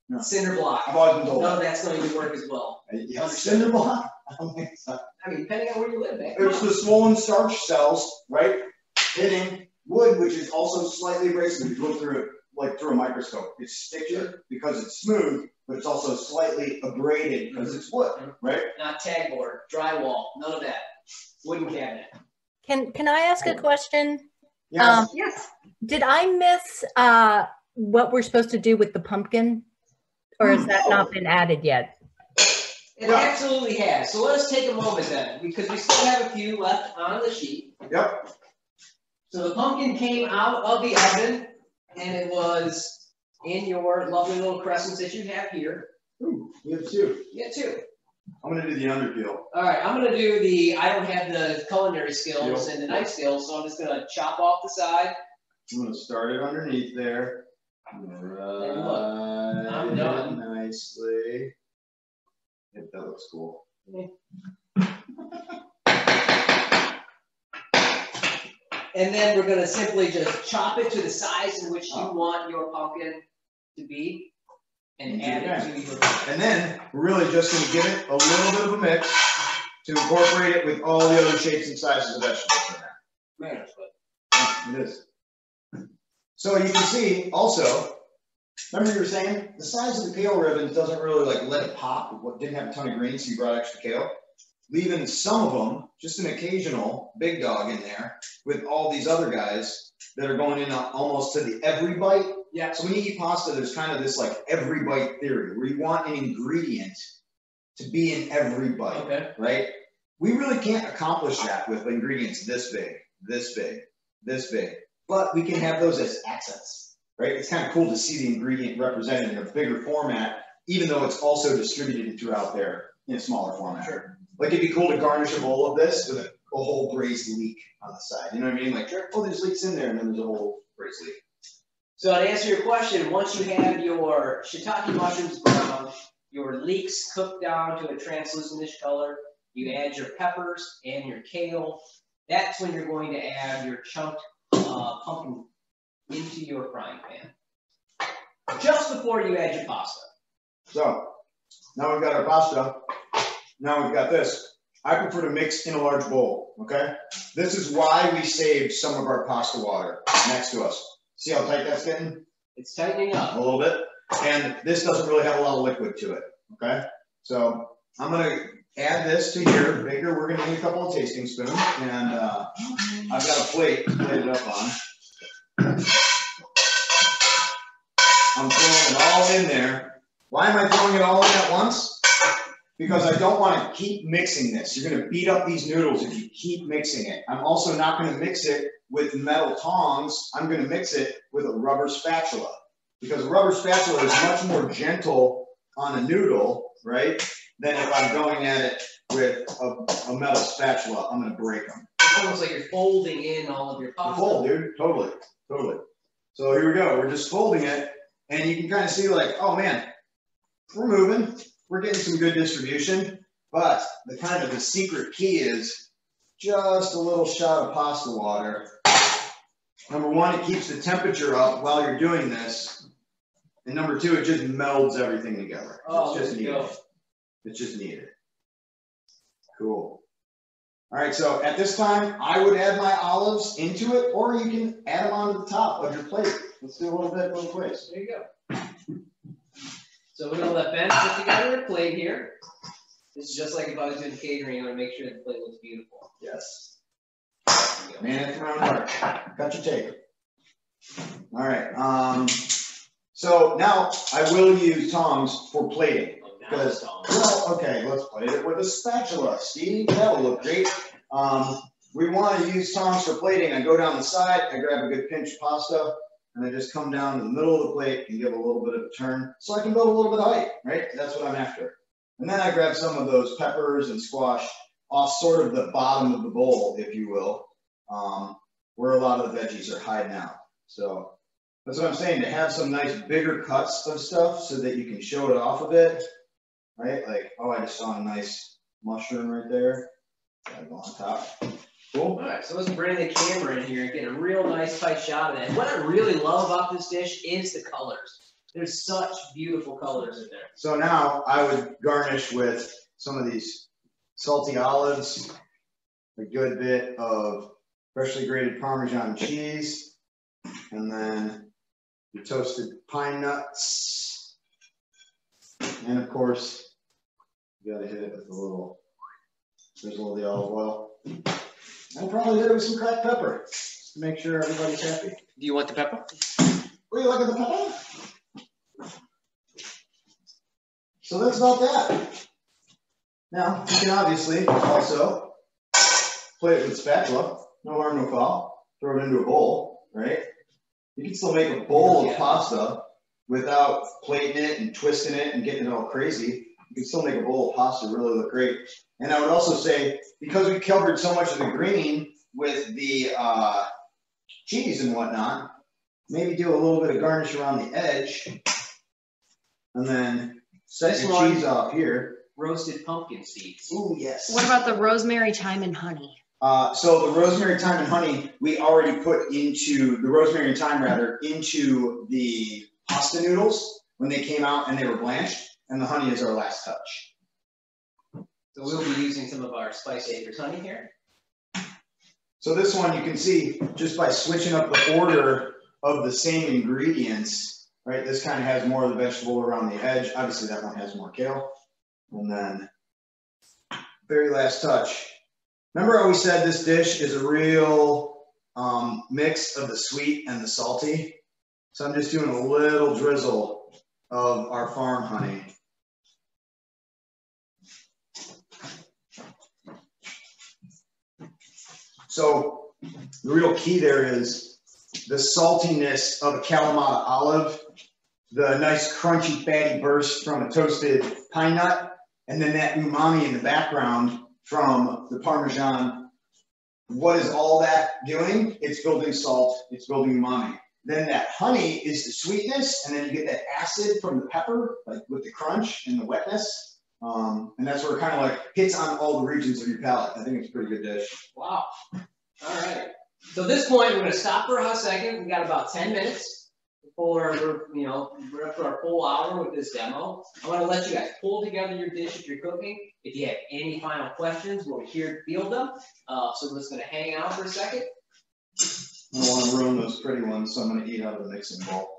No. cinder block. I've always been told. None of that's going to work as well. Yes, cinder block. I don't think so. I mean, depending on where you live, man. It's the swollen starch cells, right? Hitting wood, which is also slightly abrasive. If you look through it, like through a microscope, it's stickier because it's smooth, but it's also slightly abraded because it's wood, right? Not tag board, drywall, none of that. Wooden cabinet. Can I ask a question? Yes. Yes. Did I miss what we're supposed to do with the pumpkin? Or has that not been added yet? It absolutely has. So let us take a moment then, because we still have a few left on the sheet. Yep. So the pumpkin came out of the oven, and it was in your lovely little crescents that you have here. Ooh, you have two. Yeah, two. I'm gonna do the underpeel. All right, I'm gonna do I don't have the culinary skills and the knife skills, so I'm just gonna chop off the side. I'm gonna start it underneath there. Right. I'm done. Nicely. Yep, that looks cool. And then we're gonna simply just chop it to the size in which you want your pumpkin to be, and add it to your. And then we're really just gonna give it a little bit of a mix to incorporate it with all the other shapes and sizes of vegetables in there. Man, that's good. Yeah, it is. So you can see also, remember you were saying the size of the kale ribbons doesn't really like let it pop. It didn't have a ton of greens, so you brought extra kale. Leaving some of them, just an occasional big dog in there with all these other guys that are going in almost to the every bite. Yeah. So when you eat pasta, there's kind of this like every bite theory where you want an ingredient to be in every bite, Okay. right? We really can't accomplish that with ingredients this big, this big, this big, but we can have those as accents, right? It's kind of cool to see the ingredient represented in a bigger format, even though it's also distributed throughout there in a smaller format. Sure. Like it'd be cool to garnish a bowl of this with a whole braised leek on the side. You know what I mean? Like, oh, there's leeks in there, and then there's a whole braised leek. So to answer your question, once you have your shiitake mushrooms brown, your leeks cooked down to a translucentish color, you add your peppers and your kale. That's when you're going to add your chunked pumpkin into your frying pan. Just before you add your pasta. So now we've got our pasta. Now we've got this. I prefer to mix in a large bowl, okay? This is why we saved some of our pasta water next to us. See how tight that's getting? It's tightening up. A little bit. And this doesn't really have a lot of liquid to it, okay? So I'm gonna add this to here. Baker, we're gonna need a couple of tasting spoons, and I've got a plate to plate it up on. I'm throwing it all in there. Why am I throwing it all in at once? Because I don't want to keep mixing this. You're going to beat up these noodles if you keep mixing it. I'm also not going to mix it with metal tongs. I'm going to mix it with a rubber spatula. Because a rubber spatula is much more gentle on a noodle, right, than if I'm going at it with a metal spatula. I'm going to break them. It's almost like you're folding in all of your pasta. Fold, dude. Totally. Totally. So here we go. We're just folding it. And you can kind of see like, oh, man, we're moving. We're getting some good distribution, but the secret key is just a little shot of pasta water. Number one, it keeps the temperature up while you're doing this. And number two, it just melds everything together. Oh, it's just needed. It's just needed. Cool. All right, so at this time, I would add my olives into it, or you can add them onto the top of your plate. Let's do a little bit both ways. There you go. So we're gonna let Ben put together a plate here. This is just like if I was doing catering, I would make sure the plate looks beautiful. Yes. Man, it's around dark. Got your tape. All right. So now I will use tongs for plating. Because, well, okay, let's plate it with a spatula. Steve, that will look great. We want to use tongs for plating. I go down the side, I grab a good pinch of pasta, and I just come down to the middle of the plate and give a little bit of a turn so I can build a little bit of height, right? That's what I'm after. And then I grab some of those peppers and squash off sort of the bottom of the bowl, if you will, where a lot of the veggies are hiding out. So that's what I'm saying, to have some nice bigger cuts of stuff so that you can show it off a bit, right? Like, oh, I just saw a nice mushroom right there. Gotta go on top. Cool. All right, so let's bring the camera in here and get a real nice tight shot of that. What I really love about this dish is the colors. There's such beautiful colors in there. So now I would garnish with some of these salty olives, a good bit of freshly grated Parmesan cheese, and then the toasted pine nuts. And of course, you gotta hit it with a little drizzle of the olive oil. I'll probably hit it with some cracked pepper just to make sure everybody's happy. Do you want the pepper? Will you look at the pepper? So that's about that. Now, you can obviously also plate it with spatula, no harm, no foul. Throw it into a bowl, right? You can still make a bowl of pasta without plating it and twisting it and getting it all crazy. You can still make a bowl of pasta really look great. And I would also say, because we covered so much of the green with the cheese and whatnot, maybe do a little bit of garnish around the edge, and then set your cheese off here. Roasted pumpkin seeds. Ooh, yes. What about the rosemary, thyme, and honey? So the rosemary, thyme, and honey, we already put into, the rosemary and thyme rather, into the pasta noodles when they came out and they were blanched, and the honey is our last touch. So we'll be using some of our Spice Acres honey here. So this one you can see, just by switching up the order of the same ingredients, right? This kind of has more of the vegetable around the edge. Obviously that one has more kale. And then, very last touch. Remember how we said this dish is a real mix of the sweet and the salty? So I'm just doing a little drizzle of our farm honey. So the real key there is the saltiness of a Kalamata olive, the nice crunchy fatty burst from a toasted pine nut, and then that umami in the background from the Parmesan. What is all that doing? It's building salt, it's building umami. Then that honey is the sweetness, and then you get that acid from the pepper, like with the crunch and the wetness. And that's where it kind of like hits on all the regions of your palate. I think it's a pretty good dish. Wow. All right. So at this point, we're going to stop for a hot second. We've got about 10 minutes before we're up to our full hour with this demo. I want to let you guys pull together your dish if you're cooking. If you have any final questions, we're here to field them. So we're just going to hang out for a second. I don't want to ruin those pretty ones, so I'm going to eat out of the mixing bowl.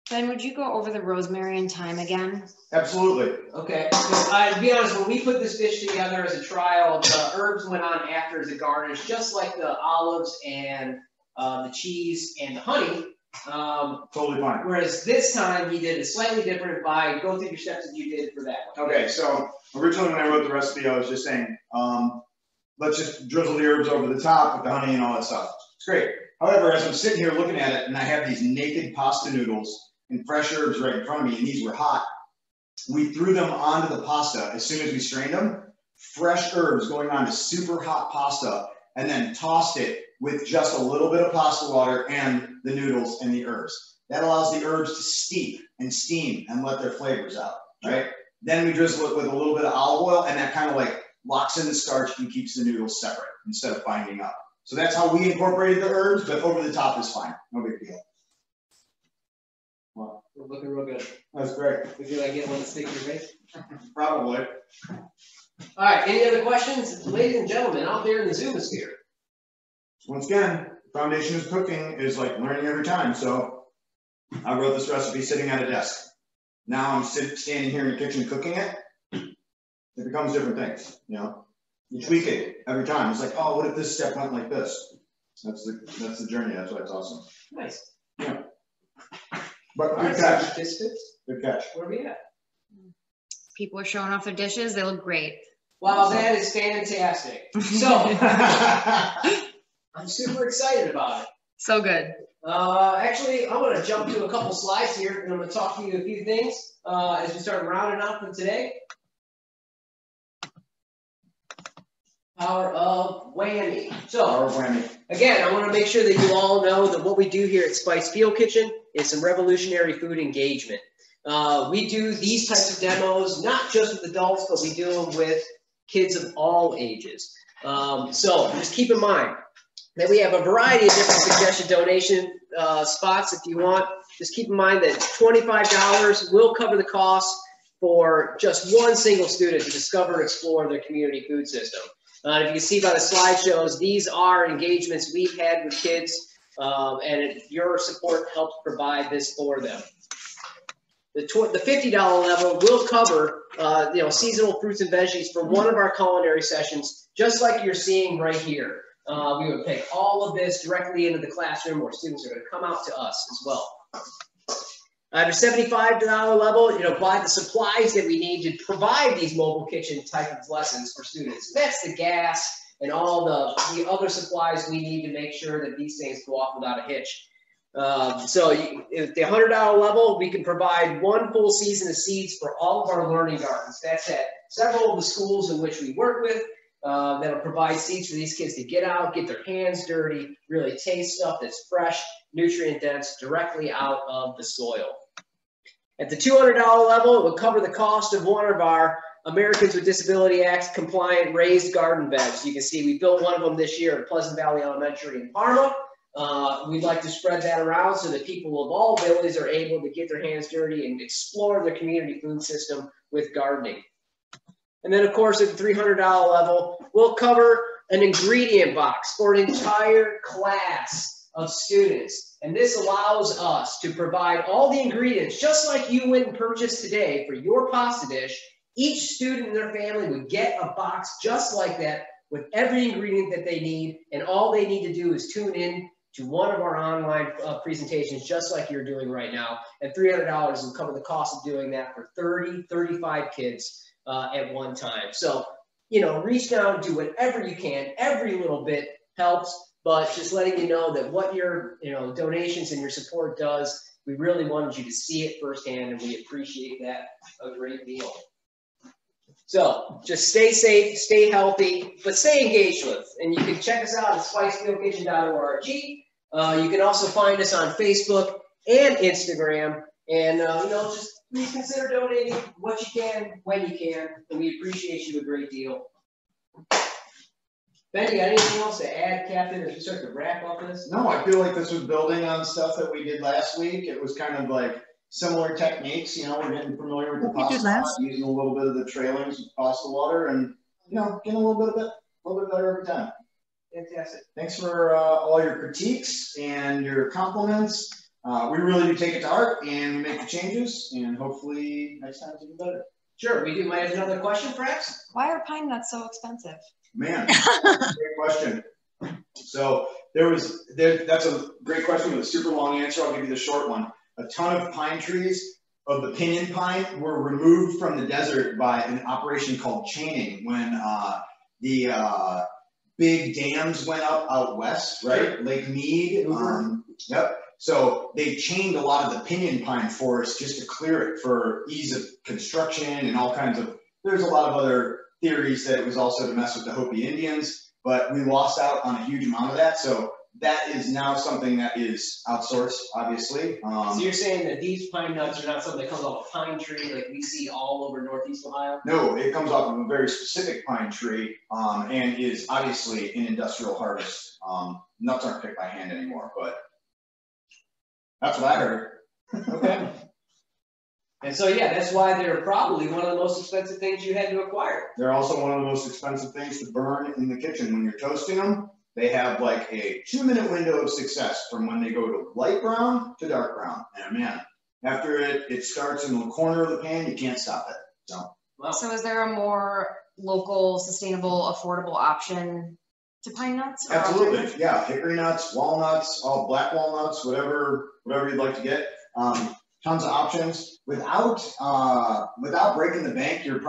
Ben, would you go over the rosemary and thyme again? Absolutely. Okay. So to be honest, when we put this dish together as a trial, the herbs went on after as a garnish, just like the olives and the cheese and the honey. Totally fine. Whereas this time he did it slightly different by go through your steps that you did for that one. Okay, so originally when I wrote the recipe, I was just saying, let's just drizzle the herbs over the top with the honey and all that stuff. It's great. However, as I'm sitting here looking at it and I have these naked pasta noodles and fresh herbs right in front of me, and these were hot, we threw them onto the pasta as soon as we strained them, fresh herbs going onto super hot pasta, and then tossed it with just a little bit of pasta water and the noodles and the herbs. That allows the herbs to steep and steam and let their flavors out, right? Then we drizzle it with a little bit of olive oil, and that kind of like locks in the starch and keeps the noodles separate instead of binding up. So that's how we incorporated the herbs, but over the top is fine. No big deal. Wow. We're looking real good. That's great. We feel like getting one to stick to your face. Probably. All right, any other questions? Ladies and gentlemen, out there in the Zoomosphere. Once again, foundation of cooking is like learning every time. So I wrote this recipe sitting at a desk. Now I'm standing here in the kitchen cooking it. It becomes different things, you know. You tweak it every time. It's like, oh, what if this step went like this? That's the journey. That's why it's awesome. Nice. Yeah. But All good right, catch. participants, Good catch. where are we at? People are showing off their dishes. They look great. Wow, that is fantastic. So I'm super excited about it. So good. Actually, I'm going to jump to a couple slides here, and I'm going to talk to you a few things as we start rounding out for today. Power of whammy. So, Power of whammy. Again, I want to make sure that you all know that what we do here at Spice Field Kitchen is some revolutionary food engagement. We do these types of demos, not just with adults, but we do them with kids of all ages. So just keep in mind that we have a variety of different suggested donation spots if you want. Just keep in mind that $25 will cover the cost for just one single student to discover and explore their community food system. If you can see by the slideshows, these are engagements we've had with kids, and your support helps provide this for them. The $50 level will cover seasonal fruits and veggies for one of our culinary sessions, just like you're seeing right here. We would take all of this directly into the classroom where students are going to come out to us as well. At a $75 level, buy the supplies that we need to provide these mobile kitchen type of lessons for students. That's the gas and all the other supplies we need to make sure that these things go off without a hitch. So at the $100 level, we can provide one full season of seeds for all of our learning gardens. That's at several of the schools in which we work with. That'll provide seeds for these kids to get out, get their hands dirty, really taste stuff that's fresh, nutrient dense, directly out of the soil. At the $200 level, it will cover the cost of one of our Americans with Disability Act compliant raised garden beds. You can see we built one of them this year at Pleasant Valley Elementary in Parma. We'd like to spread that around so that people of all abilities are able to get their hands dirty and explore their community food system with gardening. And then, of course, at the $300 level, we'll cover an ingredient box for an entire class of students. And this allows us to provide all the ingredients, just like you went and purchased today for your pasta dish. Each student and their family would get a box just like that with every ingredient that they need. And all they need to do is tune in to one of our online presentations, just like you're doing right now. And $300 will cover the cost of doing that for 35 kids at one time. So, reach down, do whatever you can. Every little bit helps, but just letting you know that what your, donations and your support does, we really wanted you to see it firsthand, and we appreciate that a great deal. So just stay safe, stay healthy, but stay engaged with us. And you can check us out at spicefieldkitchen.org. You can also find us on Facebook and Instagram. And, just please consider donating what you can, when you can. And we appreciate you a great deal. Ben, you got anything else to add, Captain, as we start to wrap up this? No, I feel like this was building on stuff that we did last week. It was kind of like similar techniques. We're getting familiar with the pasta, using a little bit of the trailings with pasta water, and getting a little bit better every time. Fantastic. Thanks for all your critiques and your compliments. We really do take it to heart, and we make the changes, and hopefully next time it's even better. Sure, we do. Might have another question, perhaps? Why are pine nuts so expensive? Man, great question. So that's a great question with a super long answer. I'll give you the short one. A ton of pine trees of the pinyon pine were removed from the desert by an operation called chaining when the big dams went up out west, right? Lake Mead. Yep. So they chained a lot of the pinyon pine forest just to clear it for ease of construction and all kinds of, there's a lot of other theories that it was also to mess with the Hopi Indians, but we lost out on a huge amount of that. So that is now something that is outsourced, obviously. So you're saying that these pine nuts are not something that comes off a pine tree like we see all over Northeast Ohio? No, it comes off of a very specific pine tree and is obviously an industrial harvest. Nuts aren't picked by hand anymore, but that's what I heard. Okay. And so, yeah, that's why they're probably one of the most expensive things you had to acquire. They're also one of the most expensive things to burn in the kitchen. When you're toasting them, they have like a 2-minute window of success from when they go to light brown to dark brown. And man, after it starts in the corner of the pan, you can't stop it. So, wow. So is there a more local, sustainable, affordable option to pine nuts? Absolutely, yeah. Hickory nuts, walnuts, all black walnuts, whatever you'd like to get. Tons of options. Without breaking the bank, your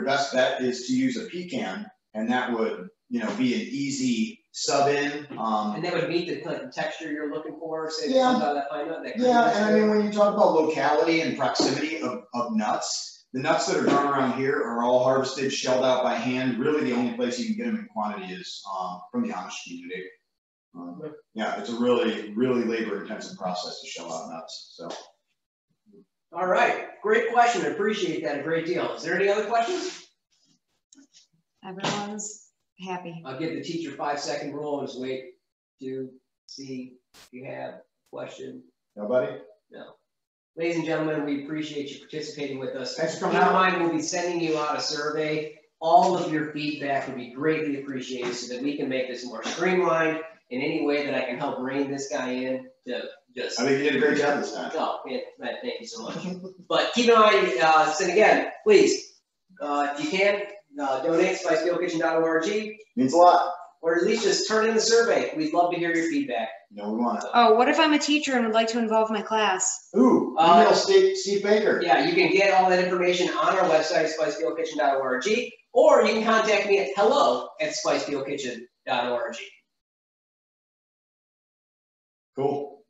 best bet is to use a pecan, and that would be an easy sub in. And that would meet the kind of texture you're looking for, say, Yeah. comes out of that pine nut. That Yeah, and I mean, creaminess. when you talk about locality and proximity of nuts, the nuts that are grown around here are all harvested, shelled out by hand. Really, the only place you can get them in quantity is from the Amish community. Yeah, it's a really, really labor-intensive process to shell out nuts. So. All right, great question. I appreciate that a great deal. Is there any other questions? Everyone's happy. I'll give the teacher 5-second rule and just wait to see if you have a question. Nobody? No. Ladies and gentlemen, we appreciate you participating with us. Thanks for coming Keep in out. mind, we'll be sending you out a survey. All of your feedback would be greatly appreciated so that we can make this more streamlined in any way that I can help rein this guy in to just. I think you did a great job this time. Oh, yeah, Matt, thank you so much. But keep in mind, and again, please, if you can, donate to spicefieldkitchen.org, Means a lot. or at least just turn in the survey. We'd love to hear your feedback. You know, we want it. Oh, what if I'm a teacher and would like to involve my class? Ooh, email Steve Baker. Yeah, you can get all that information on our website, spicefieldkitchen.org, or you can contact me at hello@spicefieldkitchen.org. Cool.